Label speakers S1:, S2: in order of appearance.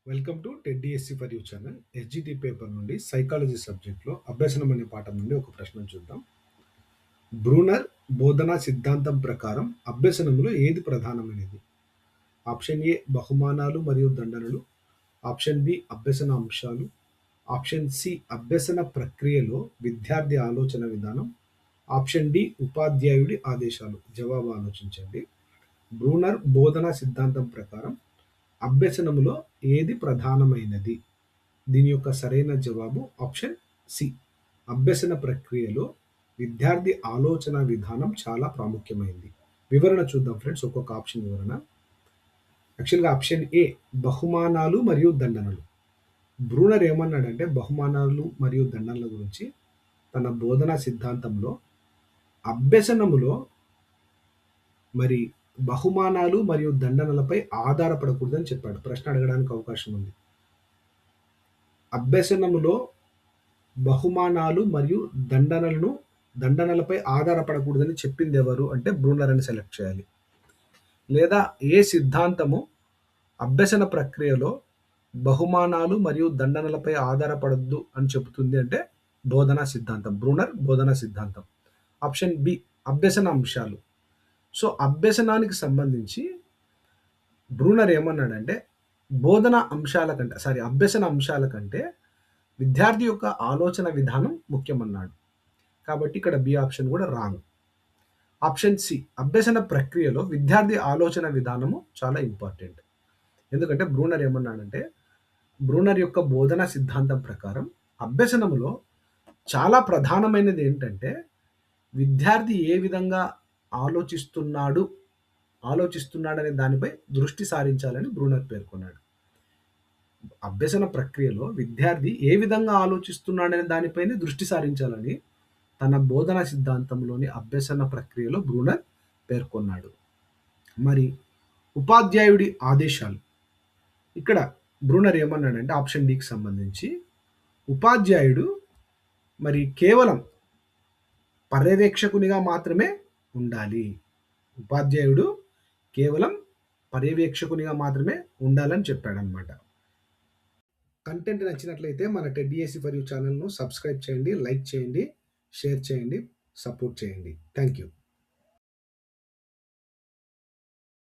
S1: Welcome to Ted DSC for you channel. SGT paper నుండి psychology సబ్జెక్ట్లో అభ్యసనం అనే పాఠం నుండి ఒక ప్రశ్న చూద్దాం. బ్రూనర్ బోధనా సిద్ధాంతం ప్రకారం అభ్యసనంలో ఏది ప్రధానమైనది? ఆప్షన్ ఏ బహుమానాలు మరియు దండనలు, ఆప్షన్ బి అభ్యసన అంశాలు, ఆప్షన్ సి అభ్యసన ప్రక్రియలో విద్యార్థి ఆలోచన విధానం, ఆప్షన్ డి ఉపాధ్యాయుడి ఆదేశాలు. జవాబు ఆలోచించండి. బ్రూనర్ బోధనా సిద్ధాంతం ప్రకారం అభ్యసనములో ఏది ప్రధానమైనది? దీని యొక్క సరైన జవాబు ఆప్షన్ సి. అభ్యసన ప్రక్రియలో విద్యార్థి ఆలోచన విధానం చాలా ప్రాముఖ్యమైనది. వివరణ చూద్దాం ఫ్రెండ్స్, ఒక్కొక్క ఆప్షన్ వివరణ. యాక్చువల్గా ఆప్షన్ ఏ బహుమానాలు మరియు దండనలు. బ్రూనర్ ఏమన్నాడంటే బహుమానాలు మరియు దండనల గురించి తన బోధనా సిద్ధాంతంలో అభ్యసనములో మరి బహుమానాలు మరియు దండనలపై ఆధారపడకూడదని చెప్పాడు. ప్రశ్న అడగడానికి అవకాశం ఉంది. అభ్యసనములో బహుమానాలు మరియు దండనలపై ఆధారపడకూడదని చెప్పింది ఎవరు అంటే బ్రూనర్ అని సెలెక్ట్ చేయాలి. లేదా ఏ సిద్ధాంతము అభ్యసన ప్రక్రియలో బహుమానాలు మరియు దండనలపై ఆధారపడద్దు అని చెబుతుంది అంటే బోధనా సిద్ధాంతం, బ్రూనర్ బోధనా సిద్ధాంతం. ఆప్షన్ బి అభ్యసన అంశాలు. సో అభ్యసనానికి సంబంధించి బ్రూనర్ ఏమన్నాడంటే అభ్యసన అంశాల కంటే విద్యార్థి యొక్క ఆలోచన విధానం ముఖ్యమన్నాడు. కాబట్టి ఇక్కడ బి ఆప్షన్ కూడా రాంగ్. ఆప్షన్ సి అభ్యసన ప్రక్రియలో విద్యార్థి ఆలోచన విధానము చాలా ఇంపార్టెంట్. ఎందుకంటే బ్రూనర్ యొక్క బోధనా సిద్ధాంతం ప్రకారం అభ్యసనములో చాలా ప్రధానమైనది ఏంటంటే విద్యార్థి ఏ విధంగా ఆలోచిస్తున్నాడనే దానిపై దృష్టి సారించాలని బ్రూనర్ పేర్కొన్నాడు. అభ్యసన ప్రక్రియలో విద్యార్థి ఏ విధంగా ఆలోచిస్తున్నాడనే దానిపైనే దృష్టి సారించాలని తన బోధనా సిద్ధాంతంలోని అభ్యసన ప్రక్రియలో బ్రూనర్ పేర్కొన్నాడు. మరి ఉపాధ్యాయుడి ఆదేశాలు. ఇక్కడ బ్రూనర్ ఏమన్నాడంటే ఆప్షన్ డికి సంబంధించి ఉపాధ్యాయుడు మరి కేవలం పర్యవేక్షకునిగా మాత్రమే ఉండాలి. ఉపాధ్యాయుడు కేవలం పర్యవేక్షకునిగా మాత్రమే ఉండాలని చెప్పాడనమాట. కంటెంట్ నచ్చినట్లయితే మన టెడ్ డిఎస్సి ఫర్ యూ ఛానల్ను సబ్స్క్రైబ్ చేయండి, లైక్ చేయండి, షేర్ చేయండి, సపోర్ట్ చేయండి. Thank you.